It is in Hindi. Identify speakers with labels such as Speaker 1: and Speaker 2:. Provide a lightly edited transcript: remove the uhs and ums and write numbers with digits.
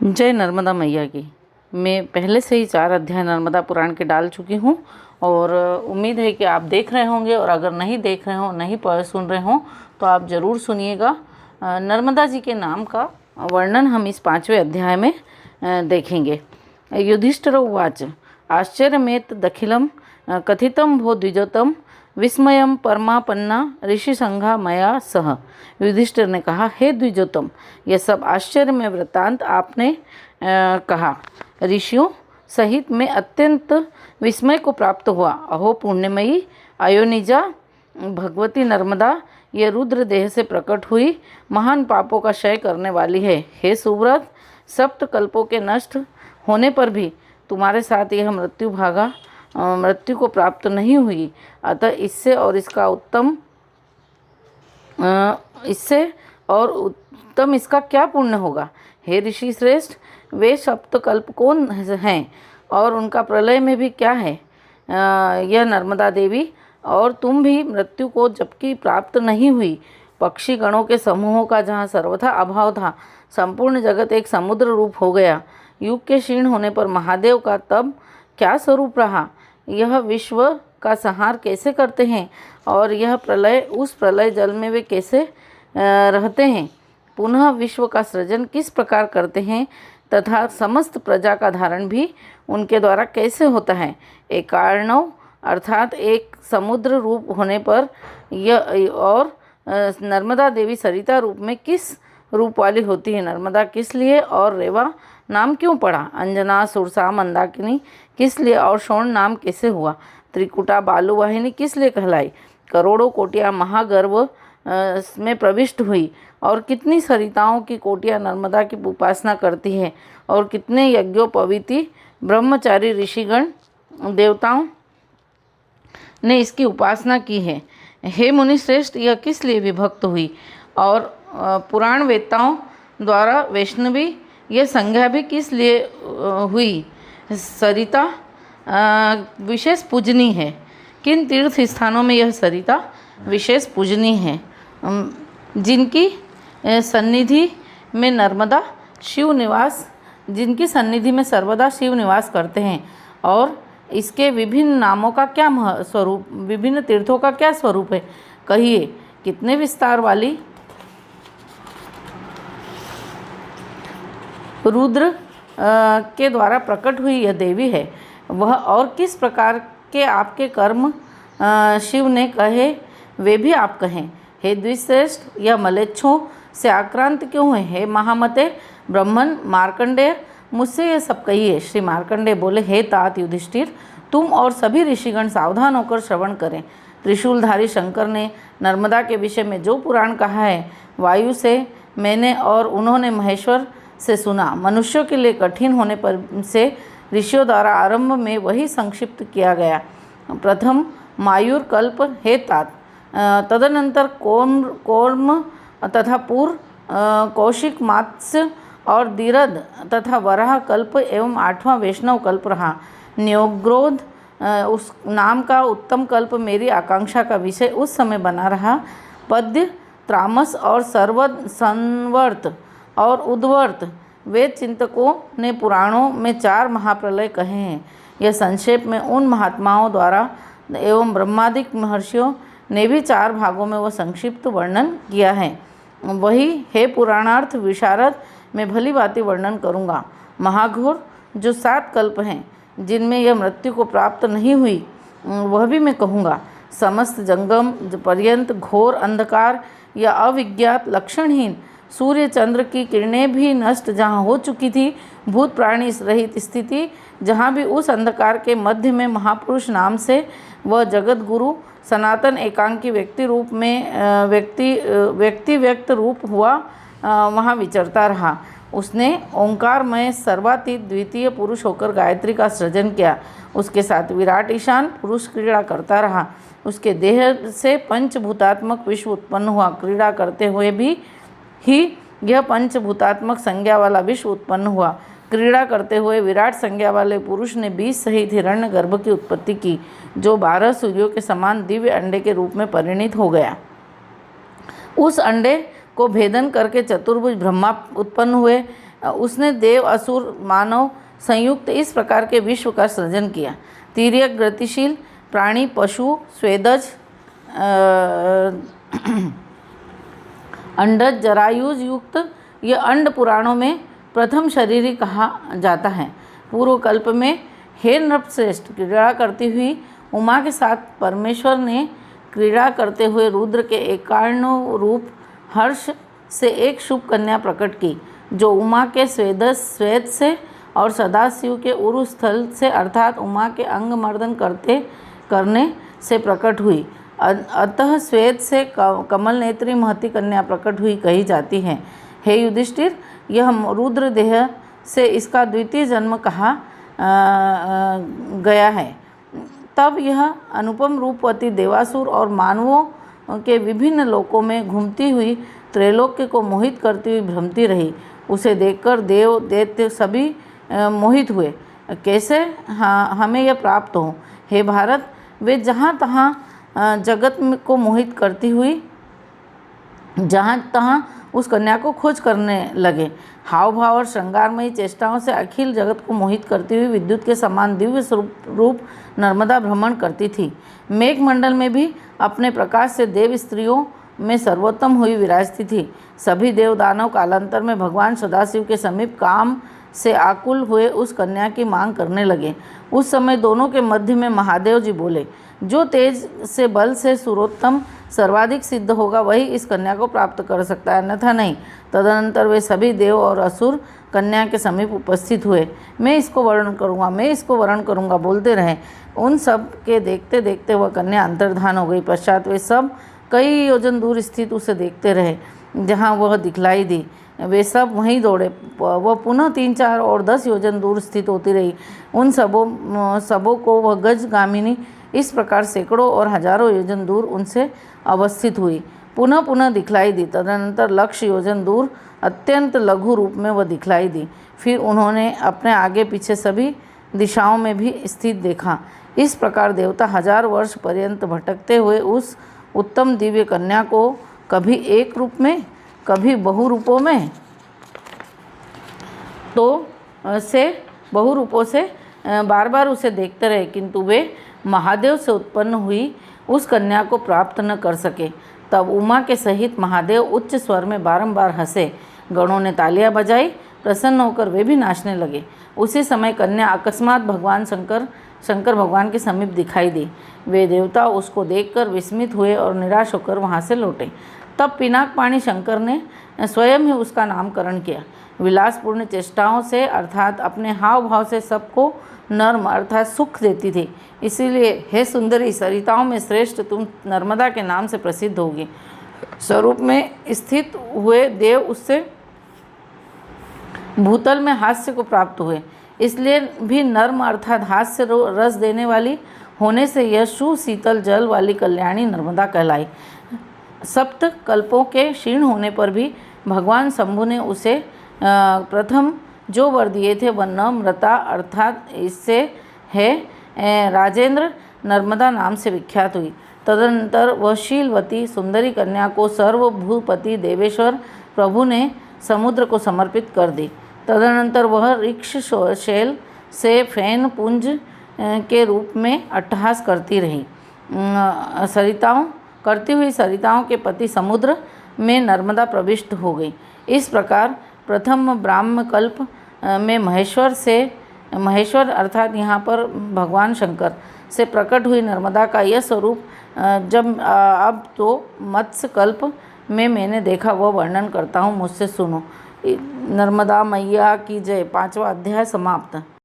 Speaker 1: जय नर्मदा मैया की। मैं पहले से ही 4 अध्याय नर्मदा पुराण के डाल चुकी हूँ और उम्मीद है कि आप देख रहे होंगे, और अगर नहीं देख रहे हो, नहीं सुन रहे हो तो आप ज़रूर सुनिएगा। नर्मदा जी के नाम का वर्णन हम इस 5वें अध्याय में देखेंगे। युधिष्ठिर उवाच आश्चर्यमेत दखिलम कथितम भो द्विजोतम विस्मयम परमापन्ना ऋषि संघा मया सह। युधिष्ठिर ने कहा, हे द्विजोतम, यह सब आश्चर्य में वृत्तांत आपने कहा ऋषियों सहित में अत्यंत विस्मय को प्राप्त हुआ। अहो पुण्यमयी अयोनिजा भगवती नर्मदा, ये रुद्र देह से प्रकट हुई महान पापों का क्षय करने वाली है। हे सुव्रत, सप्त कल्पों के नष्ट होने पर भी तुम्हारे साथ यह मृत्यु को प्राप्त नहीं हुई, अतः इससे और उत्तम इसका क्या पुण्य होगा। हे ऋषि श्रेष्ठ, वे सप्तकल्प कौन हैं और उनका प्रलय में भी क्या है। यह नर्मदा देवी और तुम भी मृत्यु को जबकि प्राप्त नहीं हुई। पक्षी गणों के समूहों का जहाँ सर्वथा अभाव था, संपूर्ण जगत एक समुद्र रूप हो गया। युग के क्षीण होने पर महादेव का तब क्या स्वरूप रहा। यह विश्व का संहार कैसे करते हैं और यह प्रलय, उस प्रलय जल में वे कैसे रहते हैं। पुनः विश्व का सृजन किस प्रकार करते हैं तथा समस्त प्रजा का धारण भी उनके द्वारा कैसे होता है। एक कारणव अर्थात एक समुद्र रूप होने पर यह और नर्मदा देवी सरिता रूप में किस रूप वाली होती है। नर्मदा किस लिए और रेवा नाम क्यों पड़ा। अंजना, सुरसा, मंदाकिनी किस लिए और शोण नाम कैसे हुआ। त्रिकुटा, बालुवाहिनी किस लिए कहलाई। करोड़ों कोटियाँ महागर्भ में प्रविष्ट हुई और कितनी सरिताओं की कोटियाँ नर्मदा की उपासना करती है और कितने यज्ञोपवीति ब्रह्मचारी ऋषिगण देवताओं ने इसकी उपासना की है। हे मुनि श्रेष्ठ, यह किस लिए विभक्त हुई और पुराण वेत्ताओं द्वारा वैष्णवी यह संज्ञा भी किस लिए हुई। सरिता विशेष पूजनीय है। किन तीर्थ स्थानों में यह सरिता विशेष पूजनीय है। जिनकी सन्निधि में सन्निधि में सर्वदा शिव निवास करते हैं। और इसके विभिन्न नामों का क्या स्वरूप, विभिन्न तीर्थों का क्या स्वरूप है, कहिए। कितने विस्तार वाली रुद्र के द्वारा प्रकट हुई यह देवी है वह, और किस प्रकार के आपके कर्म शिव ने कहे वे भी आप कहें। हे द्विश्रेष्ठ, यह मलेच्छों से आक्रांत क्यों है। हे महामते ब्राह्मण मार्कंडेय, मुझसे यह सब कहिए। श्री मार्कंडेय बोले, हे तात युधिष्ठिर, तुम और सभी ऋषिगण सावधान होकर श्रवण करें। त्रिशूलधारी शंकर ने नर्मदा के विषय में जो पुराण कहा है, वायु से मैंने और उन्होंने महेश्वर से सुना। मनुष्यों के लिए कठिन होने पर से ऋषियों द्वारा आरंभ में वही संक्षिप्त किया गया। प्रथम मायूर कल्प हे तात, तदनंतर कौर्म तथा पूर्व कौशिक मात्स्य और दीरद तथा वराह कल्प एवं 8वां वैष्णव कल्प रहा। न्योग्रोध उस नाम का उत्तम कल्प मेरी आकांक्षा का विषय उस समय बना रहा। पद्य, त्रामस और संवर्त और उद्वर्त वेद चिंतकों ने पुराणों में 4 महाप्रलय कहे हैं। यह संक्षेप में उन महात्माओं द्वारा एवं ब्रह्मादिक महर्षियों ने भी 4 भागों में वह संक्षिप्त वर्णन किया है। वही हे पुराणार्थ विशारद मैं भली भांति वर्णन करूँगा। महाघोर जो 7 कल्प हैं जिनमें यह मृत्यु को प्राप्त नहीं हुई, वह भी मैं कहूँगा। समस्त जंगम पर्यंत घोर अंधकार या अविज्ञात लक्षणहीन सूर्य चंद्र की किरणें भी नष्ट जहाँ हो चुकी थी, भूत प्राणी रहित स्थिति जहाँ भी उस अंधकार के मध्य में महापुरुष नाम से वह जगत गुरु सनातन एकांकी व्यक्ति रूप में व्यक्त रूप हुआ, वहाँ विचरता रहा। उसने ओंकारमय सर्वातीत द्वितीय पुरुष होकर गायत्री का सृजन किया। उसके साथ विराट ईशान पुरुष क्रीड़ा करता रहा। उसके देह से पंचभूतात्मक विश्व उत्पन्न हुआ। क्रीड़ा करते हुए भी ही यह पंचभूतात्मक संज्ञा वाला विश्व उत्पन्न हुआ। क्रीड़ा करते हुए विराट संज्ञा वाले पुरुष ने बीज सहित हिरण्य गर्भ की उत्पत्ति की, जो 12 सूर्यों के समान दिव्य अंडे के रूप में परिणित हो गया। उस अंडे को भेदन करके चतुर्भुज ब्रह्मा उत्पन्न हुए उसने देव असुर मानव संयुक्त इस प्रकार के विश्व का सृजन किया। तिर्यक गतिशील प्राणी, पशु, स्वेदज, अंडज, जरायुज युक्त ये अंड पुराणों में प्रथम शरीरी कहा जाता है। पूर्व कल्प में हे नृपश्रेष्ठ, क्रीड़ा करती हुई उमा के साथ परमेश्वर ने क्रीड़ा करते हुए रुद्र के एकार्ण रूप हर्ष से एक शुभ कन्या प्रकट की, जो उमा के स्वेद से और सदाशिव के उरु स्थल से अर्थात उमा के अंग मर्दन करने से प्रकट हुई। अतः स्वेद से कमल नेत्री महती कन्या प्रकट हुई कही जाती है। हे युधिष्ठिर, यह रुद्र देह से इसका द्वितीय जन्म कहा गया है। तब यह अनुपम रूपवती देवासुर और मानवों के विभिन्न लोकों में घूमती हुई त्रैलोक्य को मोहित करती हुई भ्रमती रही। उसे देखकर देव दैत्य सभी मोहित हुए। कैसे हमें यह प्राप्त हो? हे भारत, वे जहाँ तहाँ जगत को मोहित करती हुई जहाँ तहाँ उस कन्या को खोज करने लगे। हाव भाव और श्रृंगारमयी चेष्टाओं से अखिल जगत को मोहित करती हुई विद्युत के समान दिव्य रूप नर्मदा भ्रमण करती थी। मेघमंडल में भी अपने प्रकाश से देव स्त्रियों में सर्वोत्तम हुई विराजती थी। सभी देवदानव कालांतर में भगवान सदाशिव के समीप काम से आकुल हुए उस कन्या की मांग करने लगे। उस समय दोनों के मध्य में महादेव जी बोले, जो तेज से बल से सुरोत्तम सर्वाधिक सिद्ध होगा वही इस कन्या को प्राप्त कर सकता है, अन्यथा नहीं। तदनंतर वे सभी देव और असुर कन्या के समीप उपस्थित हुए। मैं इसको वर्ण करूँगा, मैं इसको वर्ण करूँगा बोलते रहे। उन सब के देखते देखते वह कन्या अंतर्धान हो गई। पश्चात वे सब कई योजन दूर स्थित उसे देखते रहे। जहाँ वह दिखलाई दी वे सब वहीं दौड़े। वह पुनः 3, 4 और 10 योजन दूर स्थित होती रही। उन सबों को वह गजगामिनी इस प्रकार सैकड़ों और हजारों योजन दूर उनसे अवस्थित हुई, पुनः पुनः दिखलाई दी। तदनंतर लक्ष्य योजन दूर अत्यंत लघु रूप में वह दिखलाई दी। फिर उन्होंने अपने आगे पीछे सभी दिशाओं में भी स्थित देखा। इस प्रकार देवता 1000 वर्ष पर्यंत भटकते हुए उस उत्तम दिव्य कन्या को कभी एक रूप में, कभी बहु रूपों में बहु रूपों से बार बार उसे देखते रहे, किंतु वे महादेव से उत्पन्न हुई उस कन्या को प्राप्त न कर सके। तब उमा के सहित महादेव उच्च स्वर में बारंबार हंसे। गणों ने तालियां बजाई। प्रसन्न होकर वे भी नाचने लगे। उसी समय कन्या अकस्मात भगवान शंकर भगवान के समीप दिखाई दी। वे देवता उसको देखकर विस्मित हुए और निराश होकर वहाँ से लौटे। तब पिनाकपाणी शंकर ने स्वयं ही उसका नामकरण किया। विलासपूर्ण चेष्टाओं से अर्थात अपने हाव भाव से सबको नर्म अर्थात सुख देती थी। इसीलिए हे सुंदरी, सरिताओं में श्रेष्ठ तुम नर्मदा के नाम से प्रसिद्ध होगी। स्वरूप में स्थित हुए देव उससे भूतल में हास्य को प्राप्त हुए, इसलिए भी नर्म अर्थात हास्य रस देने वाली होने से यह शीतल जल वाली कल्याणी नर्मदा कहलाई। सप्त कल्पों के क्षीण होने पर भी भगवान शंभु ने उसे प्रथम जो वर दिए थे वह नम्रता अर्थात इससे है राजेंद्र नर्मदा नाम से विख्यात हुई। तदनंतर वह शीलवती सुंदरी कन्या को सर्वभूपति देवेश्वर प्रभु ने समुद्र को समर्पित कर दी। तदनंतर वह ऋक्ष शैल से फैन पुंज के रूप में अट्टहास करती रही। सरिताओं के पति समुद्र में नर्मदा प्रविष्ट हो गई। इस प्रकार प्रथम ब्राह्म कल्प में महेश्वर अर्थात यहाँ पर भगवान शंकर से प्रकट हुई नर्मदा का यह स्वरूप जब अब तो मत्स्य कल्प में मैंने देखा वह वर्णन करता हूँ, मुझसे सुनो। नर्मदा मैया की जय। 5वां अध्याय समाप्त।